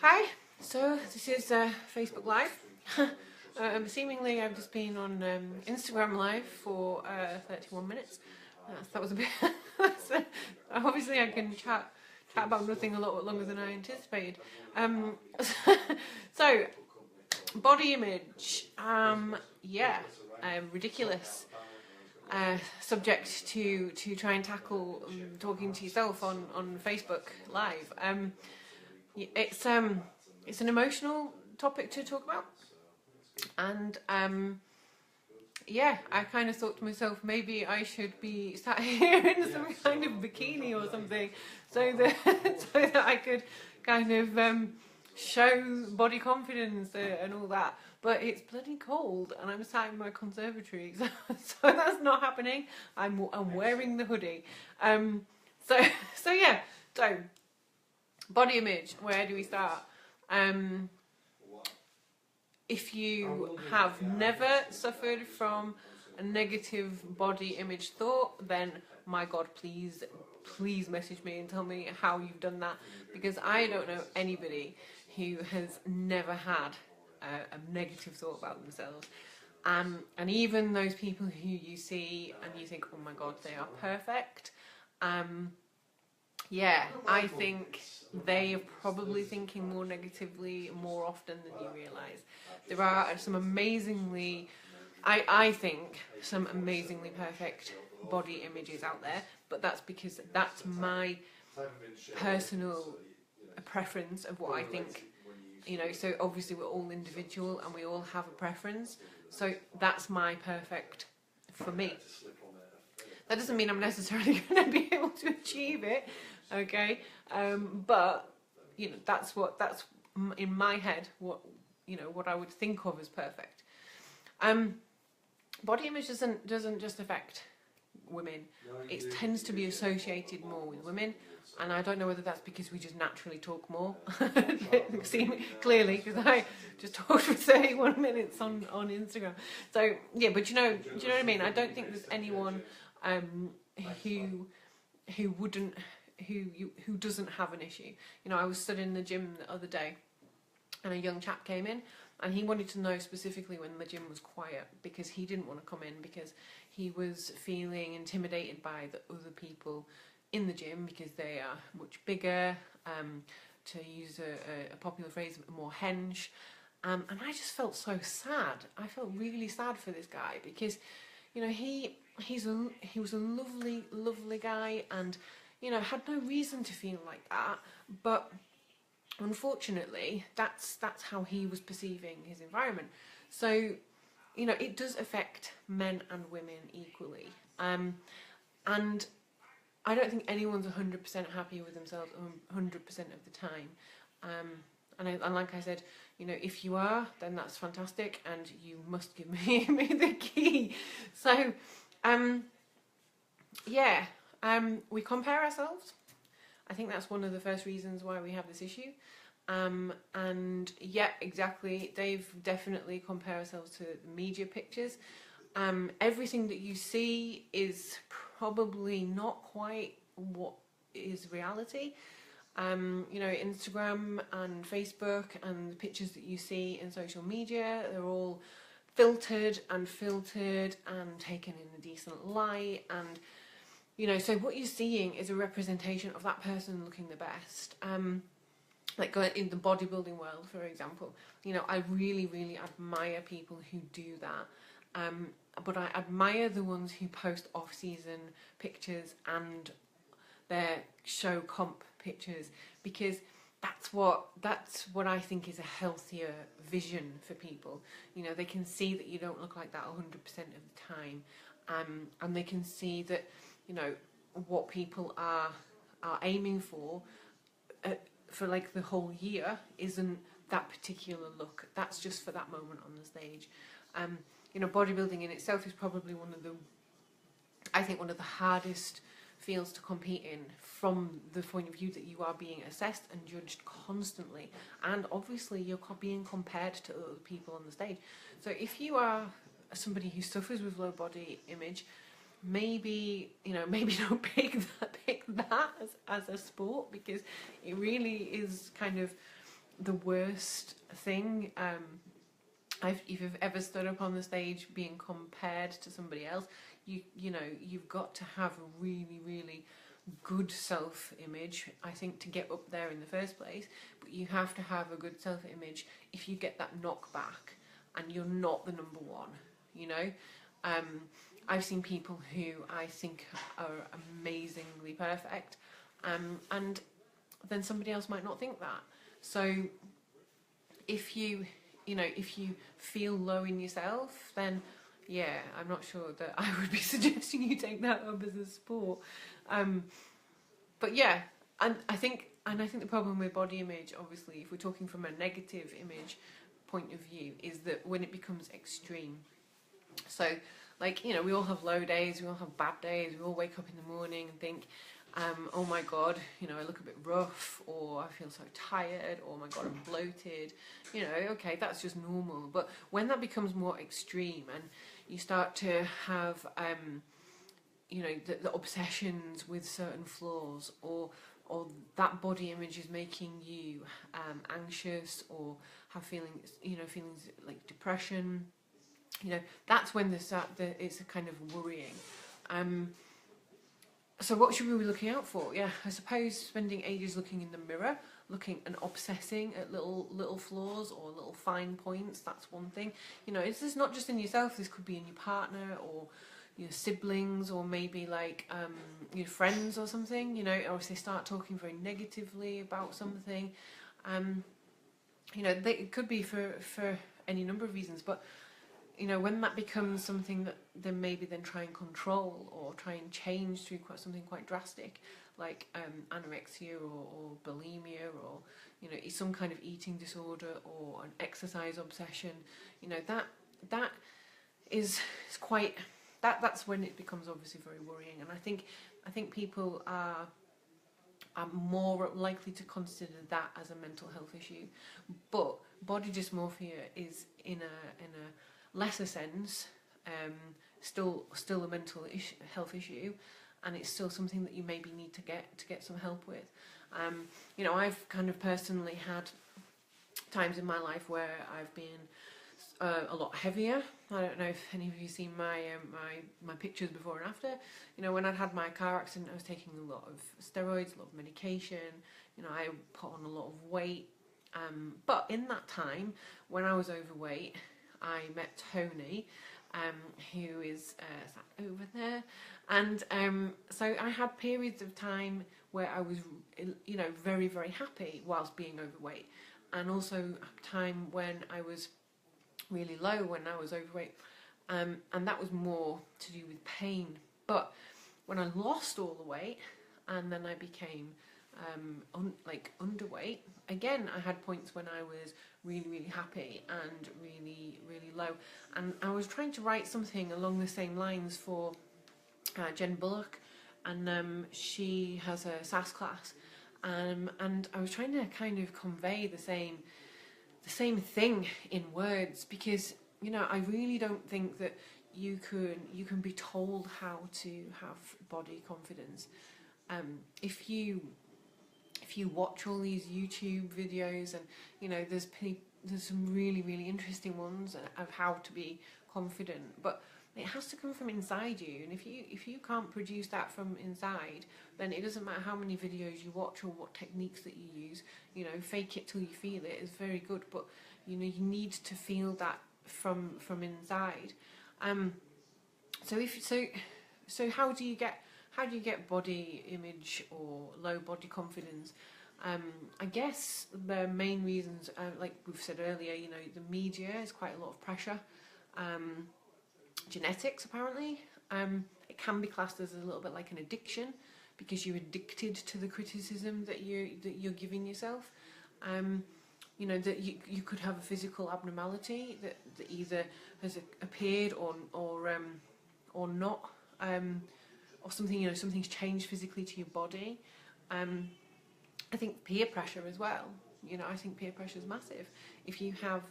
Hi, so this is Facebook Live. Seemingly I've just been on Instagram Live for 31 minutes. That was a bit... obviously I can chat about nothing a lot longer than I anticipated. So, body image, ridiculous subject to try and tackle talking to yourself on Facebook Live. It's an emotional topic to talk about, and I kind of thought to myself, maybe I should be sat here in some kind of bikini or something, so that I could kind of show body confidence and all that. But it's bloody cold, and I'm sat in my conservatory, so that's not happening. I'm wearing the hoodie. So body image. Where do we start? If you have never suffered from a negative body image thought, then my God, please message me and tell me how you've done that, because I don't know anybody who has never had a negative thought about themselves. And even those people who you see and you think, oh my God, they are perfect. I think they are probably thinking more negatively more often than you realise. There are some amazingly, I think, some amazingly perfect body images out there, but that's because that's my personal preference of what I think. You know, so obviously we're all individual and we all have a preference. So that's my perfect for me. That doesn't mean I'm necessarily going to be able to achieve it, okay? But you know, that's in my head what I would think of as perfect. Body image doesn't just affect women. It tends to be associated more with women, and I don't know whether that's because we just naturally talk more. Clearly, because I just talked for 31 minutes on Instagram. So yeah, but do you know what I mean? I don't think there's anyone who doesn't have an issue. You know, I was stood in the gym the other day, and a young chap came in, and he wanted to know specifically when the gym was quiet, because he didn't want to come in because he was feeling intimidated by the other people in the gym because they are much bigger, to use a popular phrase, more hench. And I just felt so sad. I felt really sad for this guy because, you know, he was a lovely guy, and you know, had no reason to feel like that, but unfortunately that's how he was perceiving his environment. So, you know, it does affect men and women equally, and I don't think anyone's 100% happy with themselves 100% of the time. And like I said, you know, if you are, then that's fantastic, and you must give me the key. So, we compare ourselves. I think that's one of the first reasons why we have this issue. And yeah, exactly. Dave, definitely compare ourselves to the media pictures. Everything that you see is probably not quite what is reality. You know, Instagram and Facebook and the pictures that you see in social media, they're all filtered and taken in a decent light, and you know, so what you're seeing is a representation of that person looking the best. Like in the bodybuilding world, for example, you know, I really admire people who do that. But I admire the ones who post off-season pictures and their show comp pictures, because that's what I think is a healthier vision for people. You know, they can see that you don't look like that 100% of the time, and they can see that, you know, what people are aiming for like the whole year isn't that particular look. That's just for that moment on the stage. You know, bodybuilding in itself is probably one of the hardest fields to compete in, from the point of view that you are being assessed and judged constantly, and obviously you're being compared to other people on the stage. So if you are somebody who suffers with low body image, maybe, you know, maybe don't pick that as a sport, because it really is kind of the worst thing. If you've ever stood up on the stage being compared to somebody else, you know, you've got to have a really, really good self-image, I think, to get up there in the first place. But you have to have a good self-image if you get that knockback and you're not the number one, you know. I've seen people who I think are amazingly perfect, and then somebody else might not think that. So if you know, if you feel low in yourself, then yeah, I'm not sure that I would be suggesting you take that up as a sport. But yeah, and I think the problem with body image, obviously, if we're talking from a negative image point of view, is that when it becomes extreme. So, like, you know, we all have low days, we all have bad days, we all wake up in the morning and think, oh my god, you know, I look a bit rough, or I feel so tired, or oh my god, I'm bloated. You know, okay, that's just normal. But when that becomes more extreme and you start to have, you know, the obsessions with certain flaws, or that body image is making you anxious, or have feelings, you know, feelings like depression, you know, that's when it's a kind of worrying. So what should we be looking out for? Yeah, I suppose spending ages looking in the mirror, looking and obsessing at little flaws or little fine points, that's one thing. You know, this is not just in yourself, this could be in your partner, or your siblings, or maybe like your friends or something, you know, or if they start talking very negatively about something. You know, it could be for any number of reasons, but you know, when that becomes something that they maybe then try and control or try and change through something quite drastic, like anorexia or bulimia, or, you know, some kind of eating disorder or an exercise obsession, you know, that is quite, that's when it becomes obviously very worrying. And I think people are more likely to consider that as a mental health issue. But body dysmorphia is in a lesser sense, still a mental health issue, and it's still something that you maybe need to get some help with. You know, I've kind of personally had times in my life where I've been a lot heavier. I don't know if any of you seen my my pictures before and after. You know, when I'd had my car accident, I was taking a lot of steroids, a lot of medication. You know, I put on a lot of weight. But in that time, when I was overweight, I met Tony, who is sat over there, and so I had periods of time where I was, you know, very, very happy whilst being overweight, and also a time when I was really low when I was overweight, and that was more to do with pain. But when I lost all the weight and then I became like underweight, again I had points when I was really, really happy and really, really low. And I was trying to write something along the same lines for Jen Bullock, and she has a SAS class, and I was trying to kind of convey the same thing in words, because, you know, I really don't think that you can be told how to have body confidence. If you watch all these YouTube videos, and, you know, there's some really, really interesting ones of how to be confident, but it has to come from inside you. And if you can't produce that from inside, then it doesn't matter how many videos you watch or what techniques that you use. You know, fake it till you feel it is very good, but, you know, you need to feel that from inside. So how do you get body image or low body confidence? I guess the main reasons, like we've said earlier, you know, the media is quite a lot of pressure. Genetics, apparently. It can be classed as a little bit like an addiction, because you're addicted to the criticism that you're giving yourself. You know, that you could have a physical abnormality that either has appeared or not, or something, you know, something's changed physically to your body. I think peer pressure as well. You know, I think peer pressure is massive. If you have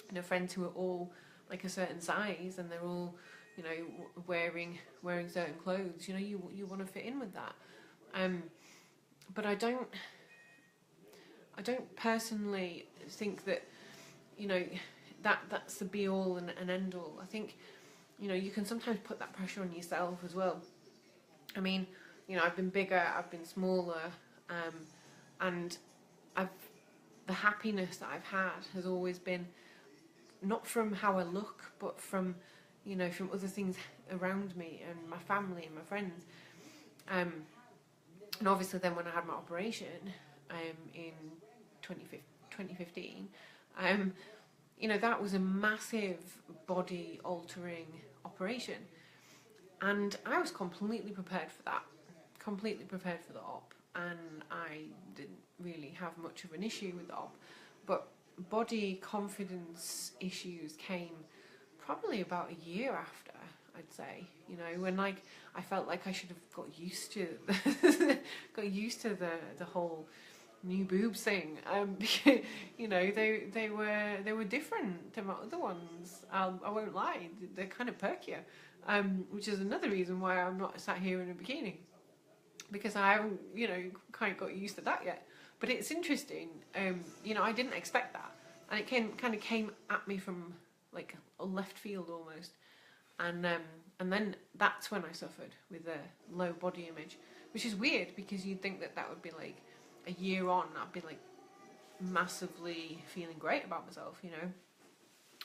you know, friends who are all like a certain size, and they're all you know, wearing certain clothes. You know, you want to fit in with that. But I don't personally think that, you know, that's the be all and end all. I think, you know, you can sometimes put that pressure on yourself as well. I mean, you know, I've been bigger, I've been smaller, and the happiness that I've had has always been not from how I look, but from, you know, from other things around me and my family and my friends. And obviously then when I had my operation in 2015, you know, that was a massive body altering operation, and I was completely prepared for that, completely prepared for the op, and I didn't really have much of an issue with the op. But body confidence issues came probably about a year after, I'd say. You know, when like I felt like I should have got used to the whole new boobs thing. You know, they were different to my other ones. I won't lie, they're kind of perkier, which is another reason why I'm not sat here in a bikini, because I haven't, you know, kind of got used to that yet. But it's interesting. You know, I didn't expect that, and it came at me from like a left field almost, and then that's when I suffered with a low body image, which is weird because you'd think that would be like a year on, I'd be like massively feeling great about myself, you know.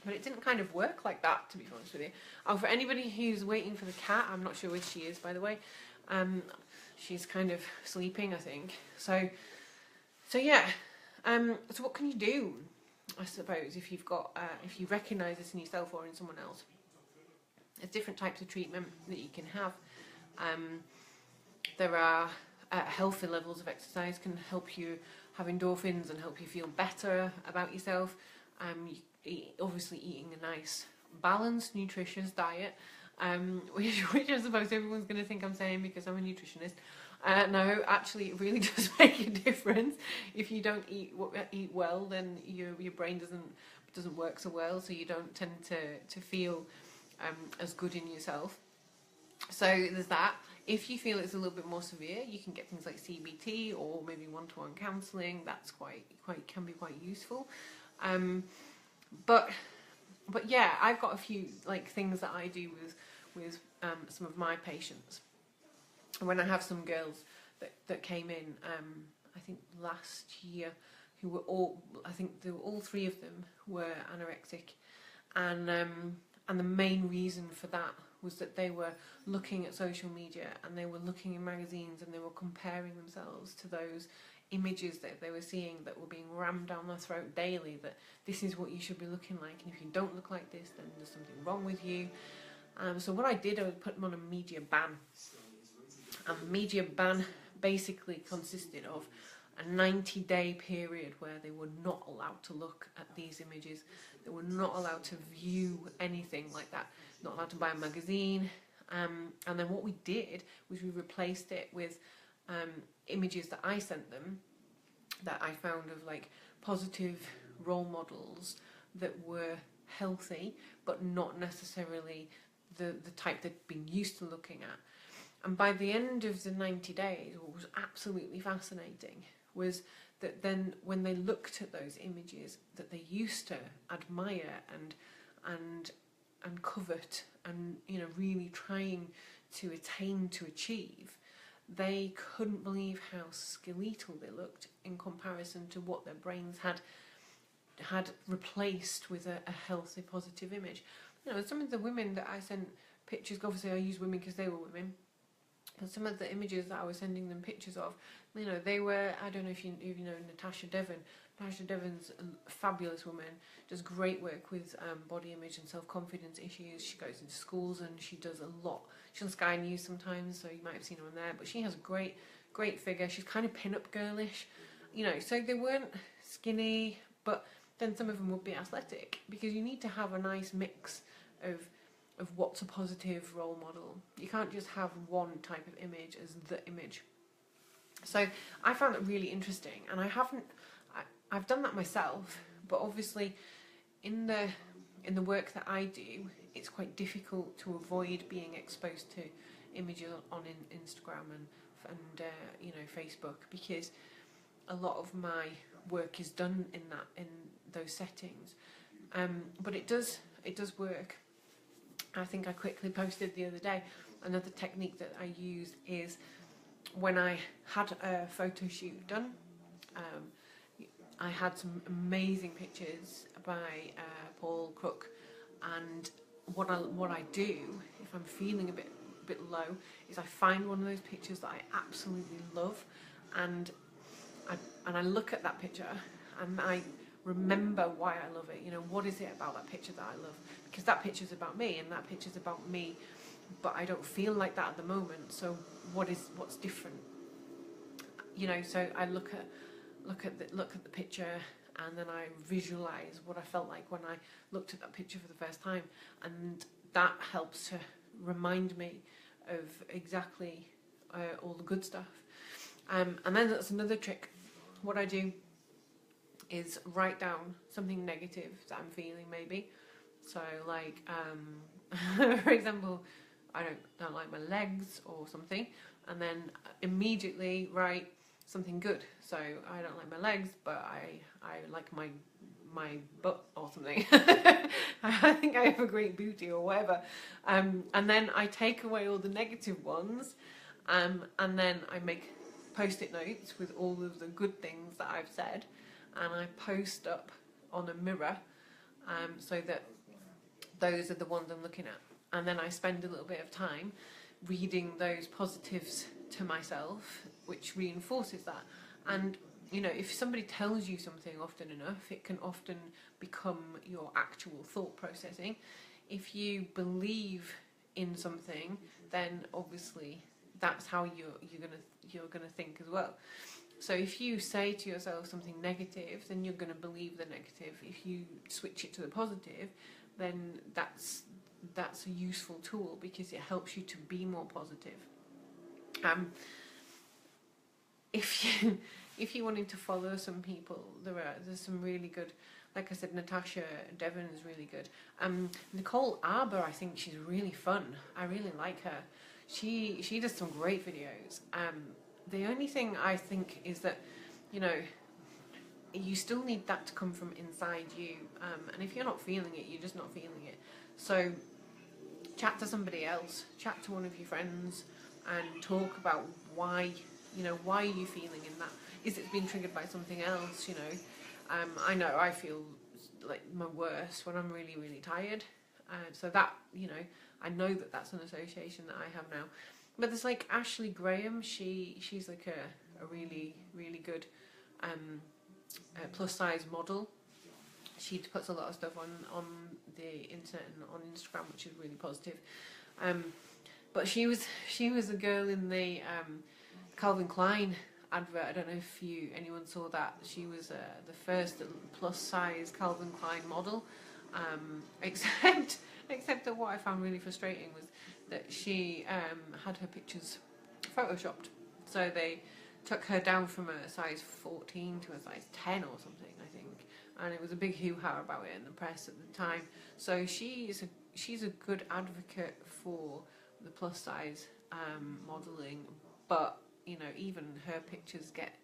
But it didn't kind of work like that, to be honest with you. Oh, for anybody who's waiting for the cat, I'm not sure where she is, by the way. She's kind of sleeping, I think. So yeah. So what can you do, I suppose, if you've got if you recognise this in yourself or in someone else? There's different types of treatment that you can have. There are healthy levels of exercise can help you have endorphins and help you feel better about yourself. Obviously eating a nice, balanced, nutritious diet, which I suppose everyone's going to think I'm saying because I'm a nutritionist. No, actually, it really does make a difference. If you don't eat well, then your brain doesn't work so well, so you don't tend to feel as good in yourself. So there's that. If you feel it's a little bit more severe, you can get things like CBT or maybe one-to-one counselling. That's can be quite useful. But yeah, I've got a few like things that I do with some of my patients. When I have some girls that came in, I think last year, who were all three of them were anorexic, and the main reason for that was that they were looking at social media and they were looking in magazines and they were comparing themselves to those images that they were seeing that were being rammed down their throat daily, that this is what you should be looking like, and if you don't look like this, then there's something wrong with you. So what I did, I would put them on a media ban. And the media ban basically consisted of a 90-day period where they were not allowed to look at these images. They were not allowed to view anything like that. Not allowed to buy a magazine. And then what we did was we replaced it with images that I sent them, that I found of like positive role models that were healthy, but not necessarily the type they'd been used to looking at. And by the end of the 90 days, what was absolutely fascinating was that then when they looked at those images that they used to admire and covet and, you know, really trying to attain to achieve, they couldn't believe how skeletal they looked in comparison to what their brains had replaced with a healthy, positive image. You know, some of the women that I sent pictures, obviously I use women because they were women, but some of the images that I was sending them pictures of, you know, they were, I don't know if you know Natasha Devon. Natasha Devon's a fabulous woman, does great work with body image and self-confidence issues. She goes into schools and she does a lot. She's on Sky News sometimes, so you might have seen her on there, but she has a great figure. She's kind of pin-up girlish, you know, so they weren't skinny, but then some of them would be athletic, because you need to have a nice mix of what's a positive role model. You can't just have one type of image as the image. So I found that really interesting, and I've done that myself, but obviously in the work that I do, it's quite difficult to avoid being exposed to images on Instagram and you know, Facebook, because a lot of my work is done in those settings. But it does work. I think I quickly posted the other day, another technique that I use is when I had a photo shoot done. I had some amazing pictures by Paul Cook, and what I do if I'm feeling a bit low is I find one of those pictures that I absolutely love, and I look at that picture and I remember why I love it. You know, what is it about that picture that I love? Because that picture's about me, and that picture's about me, but I don't feel like that at the moment. So what's different? You know, so I look at the picture, and then I visualize what I felt like when I looked at that picture for the first time, and that helps to remind me of exactly all the good stuff. And then that's another trick. What I do is write down something negative that I'm feeling, maybe. So like, for example, I don't like my legs or something, and then immediately write something good. So I don't like my legs, but I like my butt or something. I think I have a great booty or whatever. And then I take away all the negative ones, and then I make post-it notes with all of the good things that I've said, and I post up on a mirror, so that those are the ones I'm looking at. And then I spend a little bit of time reading those positives to myself, which reinforces that. And you know, if somebody tells you something often enough, it can often become your actual thought processing. If you believe in something, then obviously that's how you're gonna think as well. So if you say to yourself something negative, then you're going to believe the negative. If you switch it to the positive, then that's a useful tool, because it helps you to be more positive. If you wanted to follow some people, there's some really good, like I said, Natasha Devon is really good. Nicole Arbour, I think she's really fun. I really like her. She does some great videos. The only thing I think is that, you know, you still need that to come from inside you, and if you're not feeling it, you're just not feeling it. So chat to somebody else, chat to one of your friends, and talk about why are you feeling in that. Is it being triggered by something else? You know, I know I feel like my worst when I'm really, really tired, so that, you know, I know that that's an association that I have now. But there's like Ashley Graham, she's like a really, really good plus size model. She puts a lot of stuff on the internet and on Instagram, which is really positive. But she was a girl in the Calvin Klein advert. I don't know if anyone saw that. She was the first plus size Calvin Klein model. Except that what I found really frustrating was that she had her pictures photoshopped. So they took her down from a size 14 to a size 10 or something, I think. And it was a big hoo-ha about it in the press at the time. So she's a good advocate for the plus size modelling, but you know, even her pictures get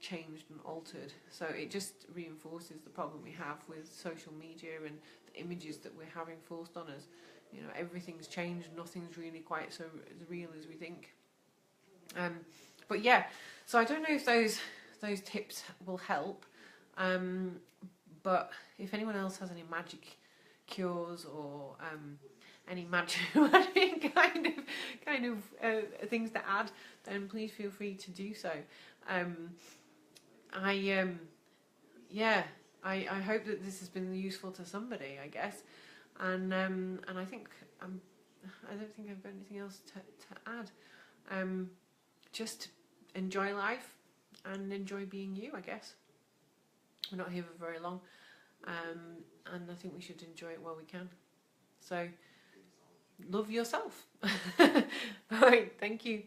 changed and altered. So it just reinforces the problem we have with social media and the images that we're having forced on us. You know, everything's changed, nothing's really quite so as real as we think. But yeah, so I don't know if those tips will help, but if anyone else has any magic cures or any magic kind of things to add, then please feel free to do so. I hope that this has been useful to somebody, I guess, and I think I don't think I've got anything else to add. Just enjoy life and enjoy being you, I guess. We're not here for very long, and I think we should enjoy it while we can. So love yourself. All right, thank you.